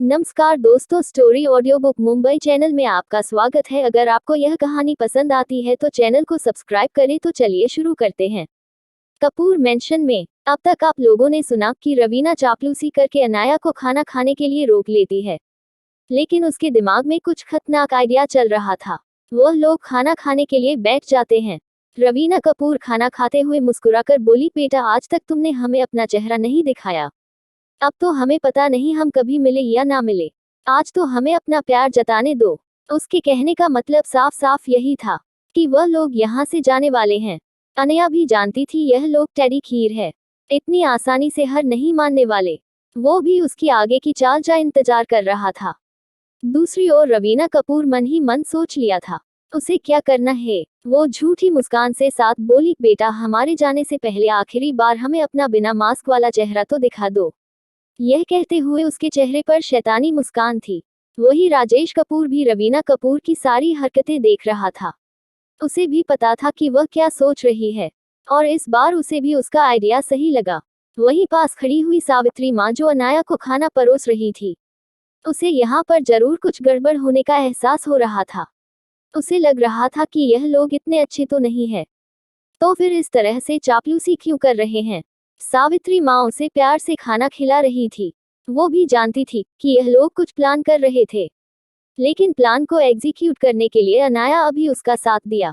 नमस्कार दोस्तों, story audio book Mumbai channel में आपका स्वागत है। अगर आपको यह कहानी पसंद आती है तो चैनल को सब्सक्राइब करें। तो चलिए शुरू करते हैं। कपूर मेंशन में अब तक आप लोगों ने सुना कि रवीना चापलूसी करके अनाया को खाना खाने के लिए रोक लेती है, लेकिन उसके दिमाग में कुछ खतरनाक आइडिया चल रहा था। वह लोग खाना खाने के लिए बैठ जाते हैं। रवीना कपूर खाना खाते हुए मुस्कुराकर बोली, बेटा आज तक तुमने हमें अपना चेहरा नहीं दिखाया। अब तो हमें पता नहीं हम कभी मिले या ना मिले, आज तो हमें अपना प्यार जताने दो। उसके कहने का मतलब साफ साफ यही था कि वह लोग यहाँ से जाने वाले हैं। अनया भी जानती थी यह लोग टेडी खीर है, इतनी आसानी से हार नहीं मानने वाले। वो भी उसकी आगे की चाल का इंतजार कर रहा था। दूसरी ओर रवीना कपूर मन ही मन सोच लिया था उसे क्या करना है। वो झूठी मुस्कान से साथ बोली, बेटा हमारे जाने से पहले आखिरी बार हमें अपना बिना मास्क वाला चेहरा तो दिखा दो। यह कहते हुए उसके चेहरे पर शैतानी मुस्कान थी। वही राजेश कपूर भी रवीना कपूर की सारी हरकतें देख रहा था। उसे भी पता था कि वह क्या सोच रही है, और इस बार उसे भी उसका आइडिया सही लगा। वहीं पास खड़ी हुई सावित्री माँ जो अनाया को खाना परोस रही थी, उसे यहाँ पर जरूर कुछ गड़बड़ होने का एहसास हो रहा था। उसे लग रहा था कि यह लोग इतने अच्छे तो नहीं है, तो फिर इस तरह से चापलूसी क्यों कर रहे हैं। सावित्री माँ उसे प्यार से खाना खिला रही थी। वो भी जानती थी कि यह लोग कुछ प्लान कर रहे थे, लेकिन प्लान को एग्जीक्यूट करने के लिए अनाया अभी उसका साथ दिया।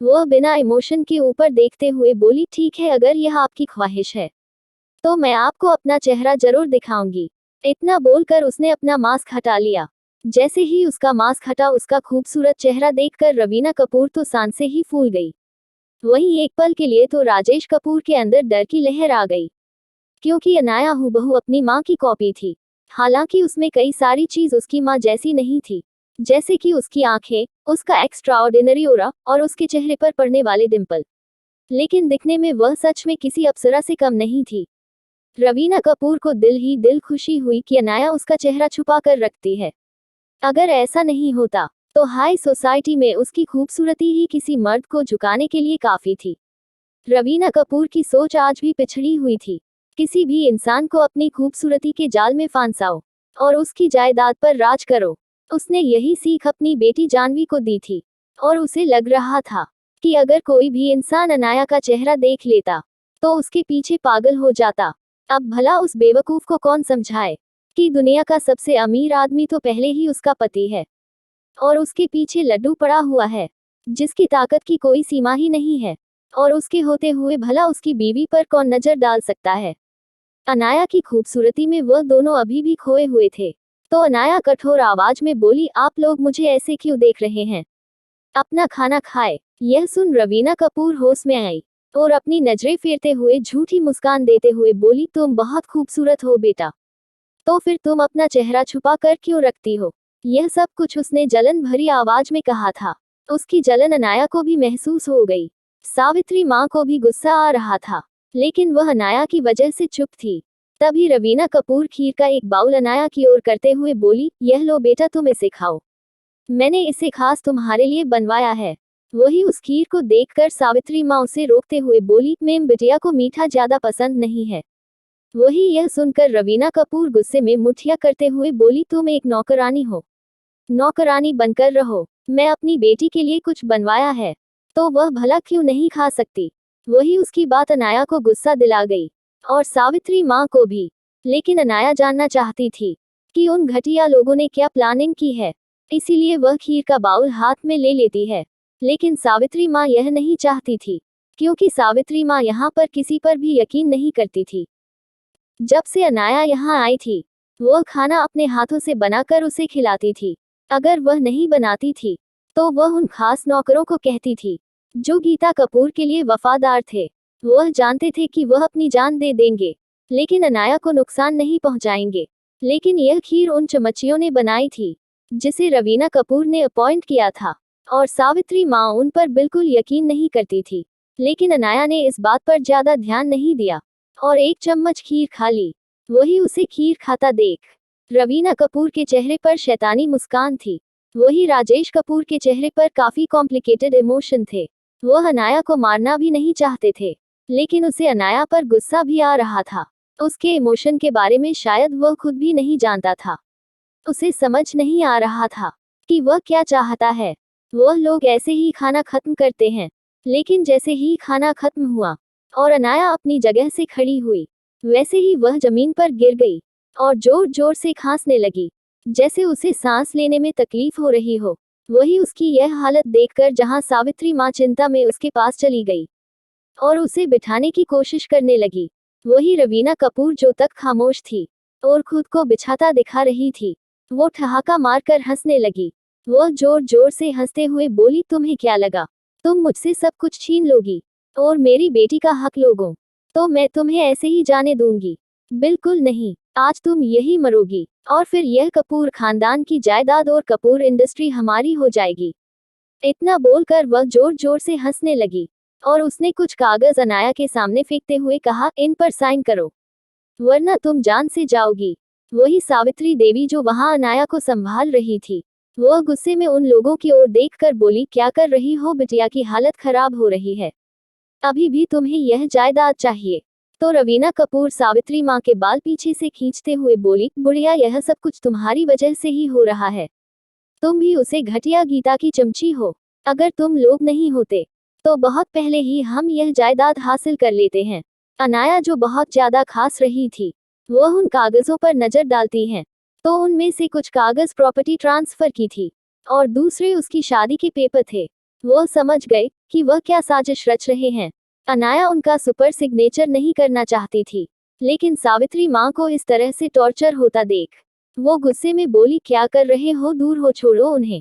वह बिना इमोशन के ऊपर देखते हुए बोली, ठीक है अगर यह आपकी ख्वाहिश है तो मैं आपको अपना चेहरा जरूर दिखाऊंगी। इतना बोलकर उसने अपना मास्क हटा लिया। जैसे ही उसका मास्क हटा, उसका खूबसूरत चेहरा देखकर रवीना कपूर तो सांस से ही फूल गई। वहीं एक पल के लिए तो राजेश कपूर के अंदर डर की लहर आ गई, क्योंकि अनाया हूबहू अपनी मां की कॉपी थी। हालांकि उसमें कई सारी चीज उसकी मां जैसी नहीं थी, जैसे कि उसकी आंखें, उसका एक्स्ट्राऑर्डिनरी ऑरा और उसके चेहरे पर पड़ने वाले डिंपल, लेकिन दिखने में वह सच में किसी अप्सरा से कम नहीं थी। रवीना कपूर को दिल ही दिल खुशी हुई कि अनाया उसका चेहरा छुपा कर रखती है। अगर ऐसा नहीं होता तो हाई सोसाइटी में उसकी खूबसूरती ही किसी मर्द को झुकाने के लिए काफी थी। रवीना कपूर की सोच आज भी पिछड़ी हुई थी। किसी भी इंसान को अपनी खूबसूरती के जाल में फांसाओ और उसकी जायदाद पर राज करो। उसने यही सीख अपनी बेटी जानवी को दी थी, और उसे लग रहा था कि अगर कोई भी इंसान अनाया का चेहरा देख लेता तो उसके पीछे पागल हो जाता। अब भला उस बेवकूफ को कौन समझाए कि दुनिया का सबसे अमीर आदमी तो पहले ही उसका पति है, और उसके पीछे लड्डू पड़ा हुआ है जिसकी ताकत की कोई सीमा ही नहीं है, और उसके होते हुए भला उसकी बीवी पर कौन नजर डाल सकता है। अनाया की खूबसूरती में वह दोनों अभी भी खोए हुए थे। तो अनाया कठोर आवाज में बोली, आप लोग मुझे ऐसे क्यों देख रहे हैं, अपना खाना खाए। यह सुन रवीना कपूर होश में आई और अपनी नजरें फेरते हुए झूठी मुस्कान देते हुए बोली, तुम बहुत खूबसूरत हो बेटा, तो फिर तुम अपना चेहरा छुपा कर क्यों रखती हो। यह सब कुछ उसने जलन भरी आवाज में कहा था। उसकी जलन अनाया को भी महसूस हो गई। सावित्री माँ को भी गुस्सा आ रहा था, लेकिन वह अनाया की वजह से चुप थी। तभी रवीना कपूर खीर का एक बाउल अनाया की ओर करते हुए बोली, यह लो बेटा तुम इसे खाओ, मैंने इसे खास तुम्हारे लिए बनवाया है। वही उस खीर को देखकर सावित्री माँ उसे रोकते हुए बोली, मेम बिटिया को मीठा ज्यादा पसंद नहीं है। वही यह सुनकर रवीना कपूर गुस्से में मुठिया करते हुए बोली, तुम एक नौकरानी हो, नौकरानी बनकर रहो। मैं अपनी बेटी के लिए कुछ बनवाया है तो वह भला क्यों नहीं खा सकती। वही उसकी बात अनाया को गुस्सा दिला गई, और सावित्री माँ को भी। लेकिन अनाया जानना चाहती थी कि उन घटिया लोगों ने क्या प्लानिंग की है, इसीलिए वह खीर का बाउल हाथ में ले लेती है। लेकिन सावित्री माँ यह नहीं चाहती थी, क्योंकि सावित्री माँ यहाँ पर किसी पर भी यकीन नहीं करती थी। जब से अनाया यहाँ आई थी, वह खाना अपने हाथों से बनाकर उसे खिलाती थी। अगर वह नहीं बनाती थी तो वह उन खास नौकरों को कहती थी जो गीता कपूर के लिए वफादार थे। वह जानते थे कि वह अपनी जान दे देंगे, लेकिन अनाया को नुकसान नहीं पहुंचाएंगे। लेकिन यह खीर उन चमचियों ने बनाई थी जिसे रवीना कपूर ने अपॉइंट किया था, और सावित्री माँ उन पर बिल्कुल यकीन नहीं करती थी। लेकिन अनाया ने इस बात पर ज्यादा ध्यान नहीं दिया और एक चम्मच खीर खा ली। वही उसे खीर खाता देख रवीना कपूर के चेहरे पर शैतानी मुस्कान थी। वही राजेश कपूर के चेहरे पर काफी कॉम्प्लिकेटेड इमोशन थे। वह अनाया को मारना भी नहीं चाहते थे, लेकिन उसे अनाया पर गुस्सा भी आ रहा था। उसके इमोशन के बारे में शायद वह खुद भी नहीं जानता था। उसे समझ नहीं आ रहा था कि वह क्या चाहता है। वह लोग ऐसे ही खाना खत्म करते हैं। लेकिन जैसे ही खाना खत्म हुआ और अनाया अपनी जगह से खड़ी हुई, वैसे ही वह जमीन पर गिर गई और जोर जोर से खांसने लगी, जैसे उसे सांस लेने में तकलीफ हो रही हो। वही उसकी यह हालत देखकर जहां सावित्री माँ चिंता में उसके पास चली गई और उसे बिठाने की कोशिश करने लगी, वही रवीना कपूर जो तक खामोश थी और खुद को बिछाता दिखा रही थी, वो ठहाका मारकर हंसने लगी। वह जोर जोर से हंसते हुए बोली, तुम्हें क्या लगा तुम मुझसे सब कुछ छीन लोगी और मेरी बेटी का हक लोगों, तो मैं तुम्हें ऐसे ही जाने दूंगी? बिल्कुल नहीं, आज तुम यही मरोगी और फिर यह कपूर खानदान की जायदाद और कपूर इंडस्ट्री हमारी हो जाएगी। इतना बोलकर वह जोर जोर से हंसने लगी और उसने कुछ कागज अनाया के सामने फेंकते हुए कहा, इन पर साइन करो वरना तुम जान से जाओगी। वही सावित्री देवी जो वहां अनाया को संभाल रही थी, वह गुस्से में उन लोगों की ओर देखकर बोली, क्या कर रही हो बिटिया की हालत खराब हो रही है, अभी भी तुम्हें यह जायदाद चाहिए? तो रवीना कपूर सावित्री माँ के बाल पीछे से खींचते हुए बोली, बुढ़िया यह सब कुछ तुम्हारी वजह से ही हो रहा है। तुम भी उसे घटिया गीता की चमची हो। अगर तुम लोग नहीं होते तो बहुत पहले ही हम यह जायदाद हासिल कर लेते हैं। अनाया जो बहुत ज्यादा खास रही थी, वह उन कागजों पर नजर डालती हैं तो उनमें से कुछ कागज प्रॉपर्टी ट्रांसफर की थी और दूसरे उसकी शादी के पेपर थे। वह समझ गए कि वह क्या साजिश रच रहे हैं। अनाया उनका सुपर सिग्नेचर नहीं करना चाहती थी, लेकिन सावित्री माँ को इस तरह से टॉर्चर होता देख वो गुस्से में बोली, क्या कर रहे हो, दूर हो, छोड़ो उन्हें।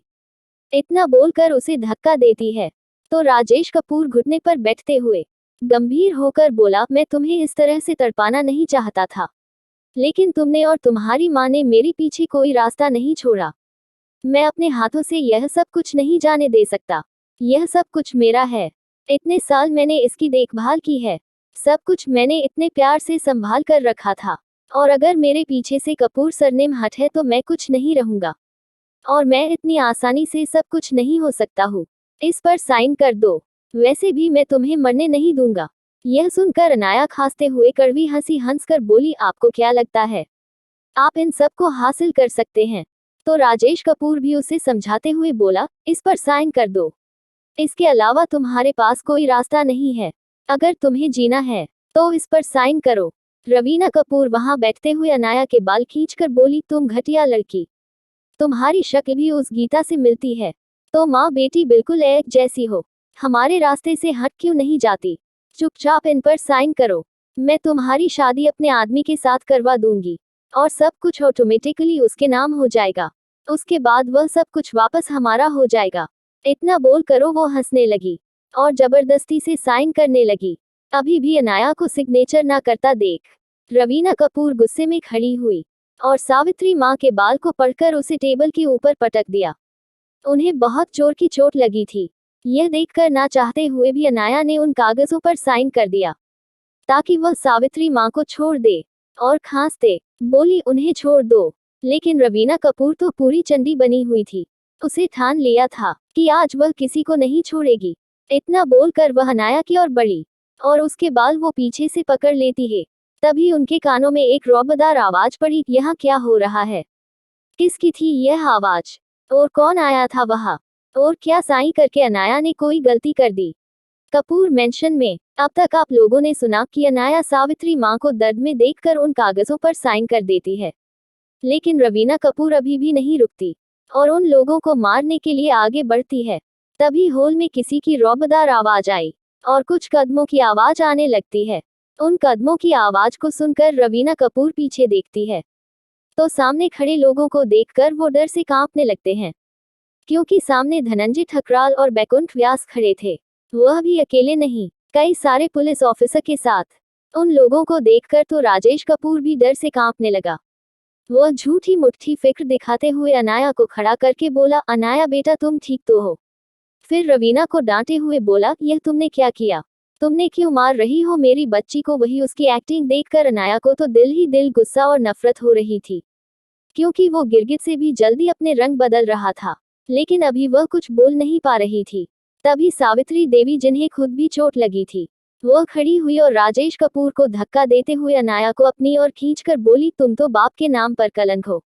इतना बोलकर उसे धक्का देती है तो राजेश कपूर घुटने पर बैठते हुए गंभीर होकर बोला, मैं तुम्हें इस तरह से तड़पाना नहीं चाहता था, लेकिन तुमने और तुम्हारी माँ ने मेरे पीछे कोई रास्ता नहीं छोड़ा। मैं अपने हाथों से यह सब कुछ नहीं जाने दे सकता। यह सब कुछ मेरा है। इतने साल मैंने इसकी देखभाल की है। सब कुछ मैंने इतने प्यार से संभाल कर रखा था और अगर मेरे पीछे से कपूर सरनेम हट है तो मैं कुछ नहीं रहूंगा और मैं इतनी आसानी से सब कुछ नहीं हो सकता हूँ। इस पर साइन कर दो, वैसे भी मैं तुम्हें मरने नहीं दूंगा। यह सुनकर अनाया खांसते हुए कड़वी हंसी हंसकर बोली, आपको क्या लगता है आप इन सब को हासिल कर सकते हैं? तो राजेश कपूर भी उसे समझाते हुए बोला, इस पर साइन कर दो, इसके अलावा तुम्हारे पास कोई रास्ता नहीं है। अगर तुम्हें जीना है तो इस पर साइन करो। रवीना कपूर वहां बैठते हुए अनाया के बाल खींचकर बोली, तुम घटिया लड़की, तुम्हारी शक्ल भी उस गीता से मिलती है, तो माँ बेटी बिल्कुल एक जैसी हो, हमारे रास्ते से हट क्यों नहीं जाती? चुपचाप इन पर साइन करो, मैं तुम्हारी शादी अपने आदमी के साथ करवा दूंगी और सब कुछ ऑटोमेटिकली उसके नाम हो जाएगा। उसके बाद वह सब कुछ वापस हमारा हो जाएगा। इतना बोल करो वो हंसने लगी और जबरदस्ती से साइन करने लगी। अभी भी अनाया को सिग्नेचर ना करता देख रवीना कपूर गुस्से में खड़ी हुई और सावित्री माँ के बाल को पकड़कर उसे टेबल के ऊपर पटक दिया। उन्हें बहुत जोर की चोट लगी थी। यह देखकर ना चाहते हुए भी अनाया ने उन कागजों पर साइन कर दिया ताकि वह सावित्री माँ को छोड़ दे और खांसते बोली, उन्हें छोड़ दो। लेकिन रवीना कपूर तो पूरी चंडी बनी हुई थी। उसे ठान लिया था कि आज वह किसी को नहीं छोड़ेगी। इतना बोलकर वह अनाया की ओर बढ़ी और उसके बाल वो पीछे से पकड़ लेती है। तभी उनके कानों में एक रौबदार आवाज पड़ी, यहाँ क्या हो रहा है? किसकी थी यह आवाज और कौन आया था वहां? और क्या साईं करके अनाया ने कोई गलती कर दी? कपूर मेंशन में अब तक आप लोगों ने सुना कि अनाया सावित्री माँ को दर्द में देखकर उन कागजों पर साइन कर देती है, लेकिन रवीना कपूर अभी भी नहीं रुकती और उन लोगों को मारने के लिए आगे बढ़ती है। तभी हॉल में किसी की रौबदार आवाज आई और कुछ कदमों की आवाज आने लगती है। उन कदमों की आवाज को सुनकर रवीना कपूर पीछे देखती है तो सामने खड़े लोगों को देखकर वो डर से कांपने लगते हैं, क्योंकि सामने धनंजय ठकराल और बैकुंठ व्यास खड़े थे। वह भी अकेले नहीं, कई सारे पुलिस ऑफिसर के साथ। उन लोगों को देखकर तो राजेश कपूर भी डर से कांपने लगा। वह झूठी मुट्ठी फिक्र दिखाते हुए अनाया को खड़ा करके बोला, अनाया बेटा तुम ठीक तो हो? फिर रवीना को डांटे हुए बोला, यह तुमने क्या किया? तुमने क्यों मार रही हो मेरी बच्ची को? वही उसकी एक्टिंग देखकर अनाया को तो दिल ही दिल गुस्सा और नफरत हो रही थी, क्योंकि वो गिरगिट से भी जल्दी अपने रंग बदल रहा था, लेकिन अभी वह कुछ बोल नहीं पा रही थी। तभी सावित्री देवी, जिन्हें खुद भी चोट लगी थी, वह खड़ी हुई और राजेश कपूर को धक्का देते हुए अनाया को अपनी ओर खींचकर बोली, तुम तो बाप के नाम पर कलंक हो।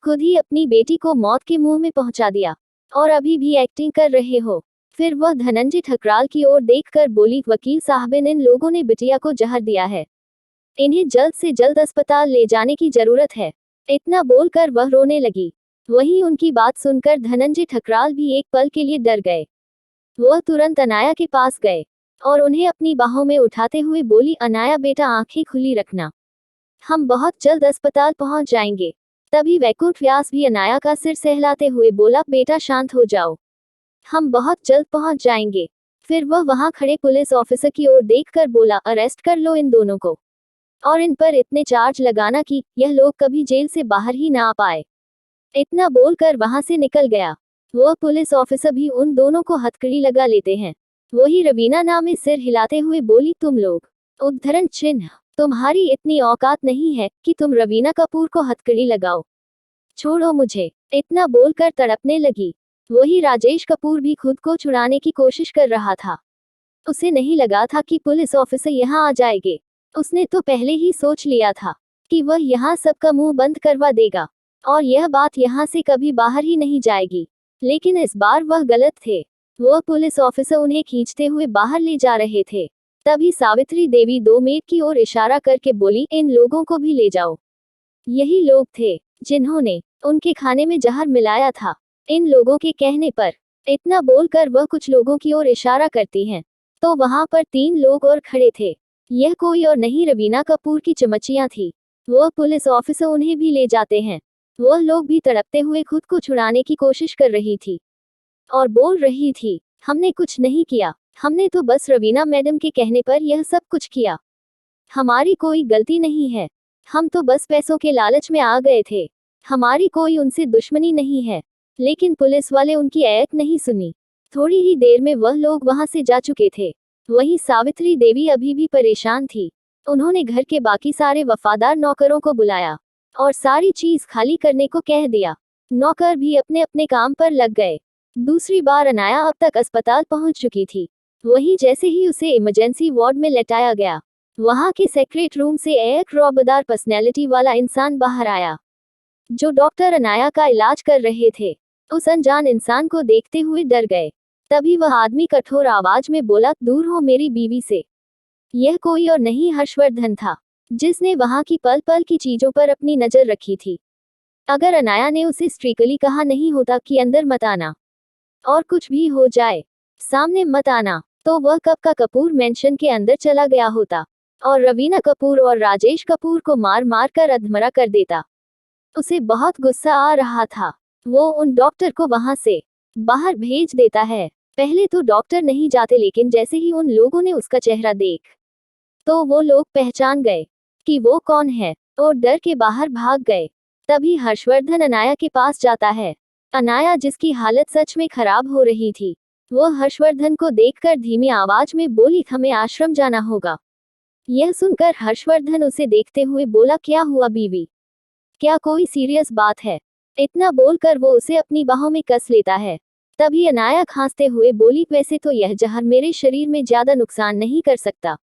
खुद ही अपनी बेटी को मौत के मुंह में पहुंचा दिया और अभी भी एक्टिंग कर रहे हो। फिर वह धनंजय ठकराल की ओर देखकर बोली, वकील साहबिन, इन लोगों ने बिटिया को जहर दिया है, इन्हें जल्द से जल्द अस्पताल ले जाने की जरूरत है। इतना बोलकर वह रोने लगी। वहीं उनकी बात सुनकर धनंजय ठकराल भी एक पल के लिए डर गए। वह तुरंत अनाया के पास गए और उन्हें अपनी बाहों में उठाते हुए बोली, अनाया बेटा, आंखें खुली रखना, हम बहुत जल्द अस्पताल पहुंच जाएंगे। तभी वैकुंठ व्यास भी अनाया का सिर सहलाते हुए बोला, बेटा शांत हो जाओ, हम बहुत जल्द पहुंच जाएंगे। फिर वह वहां खड़े पुलिस ऑफिसर की ओर देखकर बोला, अरेस्ट कर लो इन दोनों को और इन पर इतने चार्ज लगाना कि यह लोग कभी जेल से बाहर ही ना आ पाए। इतना बोलकर वहां से निकल गया। वह पुलिस ऑफिसर भी उन दोनों को हथकड़ी लगा लेते हैं। वही रवीना नामे सिर हिलाते हुए बोली, तुम लोग उद्धरण चिन्ह, तुम्हारी इतनी औकात नहीं है कि तुम रवीना कपूर को हथकड़ी लगाओ, छोड़ो मुझे। इतना बोलकर तड़पने लगी। वही राजेश कपूर भी खुद को छुड़ाने की कोशिश कर रहा था। उसे नहीं लगा था कि पुलिस ऑफिसर यहाँ आ जाएंगे। उसने तो पहले ही सोच लिया था कि वह यहाँ सबका मुंह बंद करवा देगा और यह बात यहाँ से कभी बाहर ही नहीं जाएगी। लेकिन इस बार वह गलत थे। वह पुलिस ऑफिसर उन्हें खींचते हुए बाहर ले जा रहे थे। तभी सावित्री देवी 2 मेड की ओर इशारा करके बोली, इन लोगों को भी ले जाओ। यही लोग थे जिन्होंने उनके खाने में जहर मिलाया था, इन लोगों के कहने पर। इतना बोलकर वह कुछ लोगों की ओर इशारा करती हैं तो वहां पर 3 लोग और खड़े थे। यह कोई और नहीं, रवीना कपूर की चमचियां थी। वह पुलिस ऑफिसर उन्हें भी ले जाते हैं। वह लोग भी तड़पते हुए खुद को छुड़ाने की कोशिश कर रही थी और बोल रही थी, हमने कुछ नहीं किया, हमने तो बस रवीना मैडम के कहने पर यह सब कुछ किया, हमारी कोई गलती नहीं है, हम तो बस पैसों के लालच में आ गए थे, हमारी कोई उनसे दुश्मनी नहीं है। लेकिन पुलिस वाले उनकी एक नहीं सुनी। थोड़ी ही देर में वह लोग वहां से जा चुके थे। वहीं सावित्री देवी अभी भी परेशान थी। उन्होंने घर के बाकी सारे वफादार नौकरों को बुलाया और सारी चीज खाली करने को कह दिया। नौकर भी अपने अपने काम पर लग गए। दूसरी बार अनाया अब तक अस्पताल पहुंच चुकी थी। वहीं जैसे ही उसे इमरजेंसी वार्ड में लेटाया गया, वहां के सेक्रेट रूम से एक रौबदार पर्सनैलिटी वाला इंसान बाहर आया जो डॉक्टर अनाया का इलाज कर रहे थे। उस अनजान इंसान को देखते हुए डर गए। तभी वह आदमी कठोर आवाज में बोला, दूर हो मेरी बीवी से। यह कोई और नहीं हर्षवर्धन था, जिसने वहां की पल पल की चीजों पर अपनी नजर रखी थी। अगर अनाया ने उसे स्ट्रिकली कहा नहीं होता कि अंदर मत आना और कुछ भी हो जाए सामने मत आना, तो वह कब का कपूर मेंशन के अंदर चला गया होता और रवीना कपूर और राजेश कपूर को मार मार कर अधमरा कर देता। उसे बहुत गुस्सा आ रहा था। वो उन डॉक्टर को वहां से बाहर भेज देता है। पहले तो डॉक्टर नहीं जाते, लेकिन जैसे ही उन लोगों ने उसका चेहरा देख तो वो लोग पहचान गए कि वो कौन है और डर के बाहर भाग गए। तभी हर्षवर्धन अनाया के पास जाता है। अनाया, जिसकी हालत सच में खराब हो रही थी, वो हर्षवर्धन को देखकर धीमी आवाज में बोली, हमें आश्रम जाना होगा। यह सुनकर हर्षवर्धन उसे देखते हुए बोला, क्या हुआ बीवी, क्या कोई सीरियस बात है? इतना बोलकर वो उसे अपनी बाहों में कस लेता है। तभी अनाया खांसते हुए बोली, वैसे तो यह जहर मेरे शरीर में ज्यादा नुकसान नहीं कर सकता,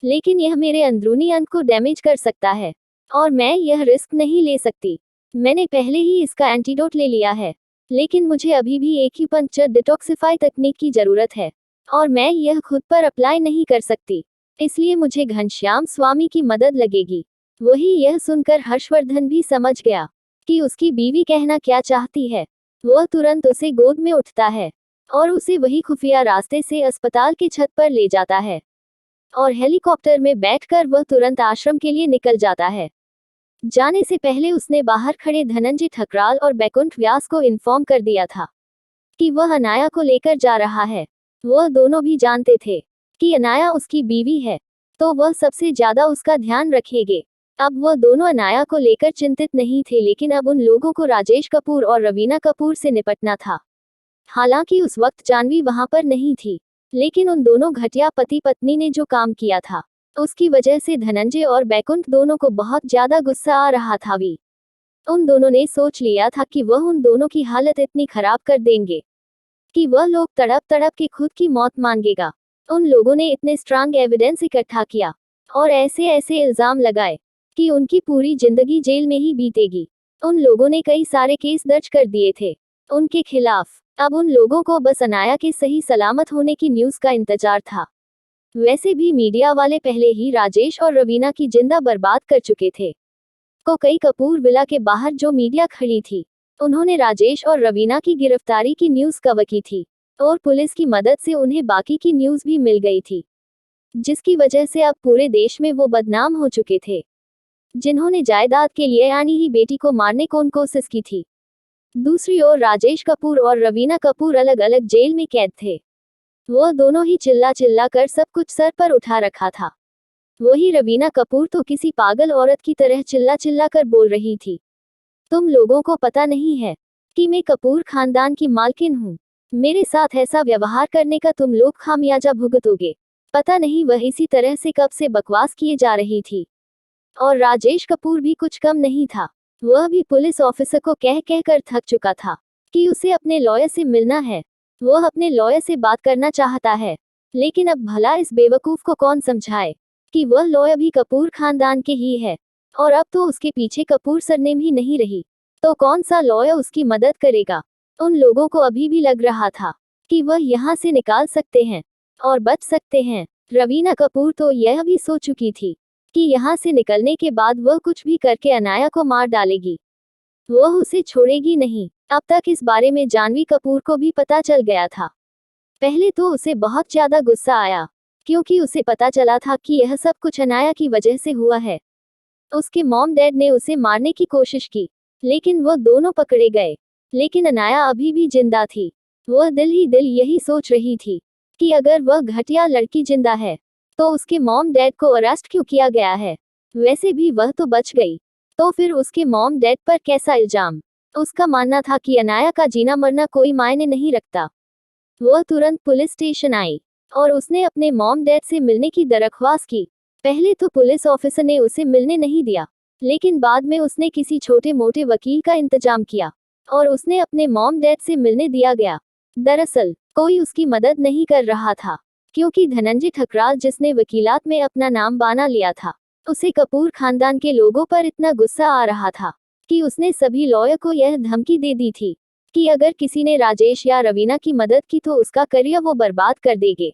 लेकिन यह मेरे अंदरूनी अंग को डैमेज कर सकता है और मैं यह रिस्क नहीं ले सकती। मैंने पहले ही इसका एंटीडोट ले लिया है, लेकिन मुझे अभी भी एक्यूपंक्चर डिटॉक्सिफाई तकनीक की जरूरत है और मैं यह खुद पर अप्लाई नहीं कर सकती, इसलिए मुझे घनश्याम स्वामी की मदद लगेगी। वही यह सुनकर हर्षवर्धन भी समझ गया कि उसकी बीवी कहना क्या चाहती है। वह तुरंत उसे गोद में उठता है और उसे वही खुफिया रास्ते से अस्पताल की छत पर ले जाता है और हेलीकॉप्टर में बैठकर वह तुरंत आश्रम के लिए निकल जाता है। जाने से पहले उसने बाहर खड़े धनंजय ठकराल और बैकुंठ व्यास को इन्फॉर्म कर दिया था कि वह अनाया को लेकर जा रहा है। वह दोनों भी जानते थे कि अनाया उसकी बीवी है, तो वह सबसे ज्यादा उसका ध्यान रखेंगे। अब वह दोनों अनाया को लेकर चिंतित नहीं थे, लेकिन अब उन लोगों को राजेश कपूर और रवीना कपूर से निपटना था। हालांकि उस वक्त जानवी वहां पर नहीं थी, लेकिन उन दोनों घटिया पति पत्नी ने जो काम किया था, उसकी वजह से धनंजय और बैकुंठ दोनों को बहुत ज्यादा गुस्सा आ रहा था। उन दोनों ने सोच लिया था कि वह उन दोनों की हालत इतनी खराब कर देंगे कि वह लोग तड़प तड़प के खुद की मौत मांगेगा। उन लोगों ने इतने स्ट्रांग एविडेंस इकट्ठा किया और ऐसे ऐसे इल्जाम लगाए कि उनकी पूरी जिंदगी जेल में ही बीतेगी। उन लोगों ने कई सारे केस दर्ज कर दिए थे उनके खिलाफ। अब उन लोगों को बस अनाया के सही सलामत होने की न्यूज़ का इंतजार था। वैसे भी मीडिया वाले पहले ही राजेश और रवीना की जिंदा बर्बाद कर चुके थे। कई कपूर विला के बाहर जो मीडिया खड़ी थी, उन्होंने राजेश और रवीना की गिरफ्तारी की न्यूज़ कवर की थी और पुलिस की मदद से उन्हें बाकी की न्यूज़ भी मिल गई थी, जिसकी वजह से अब पूरे देश में वो बदनाम हो चुके थे, जिन्होंने जायदाद के लिए यानी ही बेटी को मारने की कोशिश की थी। दूसरी ओर राजेश कपूर और रवीना कपूर अलग अलग जेल में कैद थे। वह दोनों ही चिल्ला चिल्ला कर सब कुछ सर पर उठा रखा था। वही रवीना कपूर तो किसी पागल औरत की तरह चिल्ला चिल्ला कर बोल रही थी, तुम लोगों को पता नहीं है कि मैं कपूर खानदान की मालकिन हूँ। मेरे साथ ऐसा व्यवहार करने का तुम लोग खामियाजा भुगतोगे। पता नहीं वह इसी तरह से कब से बकवास किए जा रही थी। और राजेश कपूर भी कुछ कम नहीं था। वह भी पुलिस ऑफिसर को कह कह कर थक चुका था कि उसे अपने लॉयर से मिलना है। वह अपने लॉयर से बात करना चाहता है, लेकिन अब भला इस बेवकूफ को कौन समझाए कि वह लॉयर भी कपूर खानदान के ही है और अब तो उसके पीछे कपूर सरनेम ही नहीं रही, तो कौन सा लॉयर उसकी मदद करेगा। उन लोगों को अभी भी लग रहा था कि वह यहाँ से निकाल सकते हैं और बच सकते हैं। रवीना कपूर तो यह भी सोच चुकी थी कि यहाँ से निकलने के बाद वह कुछ भी करके अनाया को मार डालेगी, वह उसे छोड़ेगी नहीं। अब तक इस बारे में जानवी कपूर को भी पता चल गया था। पहले तो उसे बहुत ज्यादा गुस्सा आया, क्योंकि उसे पता चला था कि यह सब कुछ अनाया की वजह से हुआ है। उसके मॉम डैड ने उसे मारने की कोशिश की, लेकिन वह दोनों पकड़े गए। लेकिन अनाया अभी भी जिंदा थी। वह दिल ही दिल यही सोच रही थी कि अगर वह घटिया लड़की जिंदा है तो उसके मॉम डैड को अरेस्ट क्यों किया गया है। वैसे भी वह तो बच गई, तो फिर उसके मॉम डैड पर कैसा इल्जाम। उसका मानना था कि अनाया का जीना मरना कोई मायने नहीं रखता। वह तुरंत पुलिस स्टेशन आई और उसने अपने मॉम डैड से मिलने की दरख्वास्त की। पहले तो पुलिस ऑफिसर ने उसे मिलने नहीं दिया, लेकिन बाद में उसने किसी छोटे मोटे वकील का इंतजाम किया और उसने अपने मॉम डैड से मिलने दिया गया। दरअसल कोई उसकी मदद नहीं कर रहा था, क्योंकि धनंजय ठकराल, जिसने वकीलात में अपना नाम बना लिया था, उसे कपूर खानदान के लोगों पर इतना गुस्सा आ रहा था कि उसने सभी लॉयर को यह धमकी दे दी थी कि अगर किसी ने राजेश या रवीना की मदद की तो उसका करियर वो बर्बाद कर देंगे।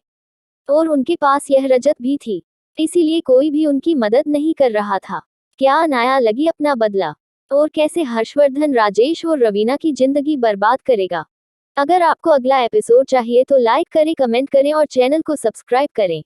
और उनके पास यह रजत भी थी, इसीलिए कोई भी उनकी मदद नहीं कर रहा था। क्या अनाया लगी अपना बदला और कैसे हर्षवर्धन राजेश और रवीना की जिंदगी बर्बाद करेगा। अगर आपको अगला एपिसोड चाहिए तो लाइक करें, कमेंट करें और चैनल को सब्सक्राइब करें।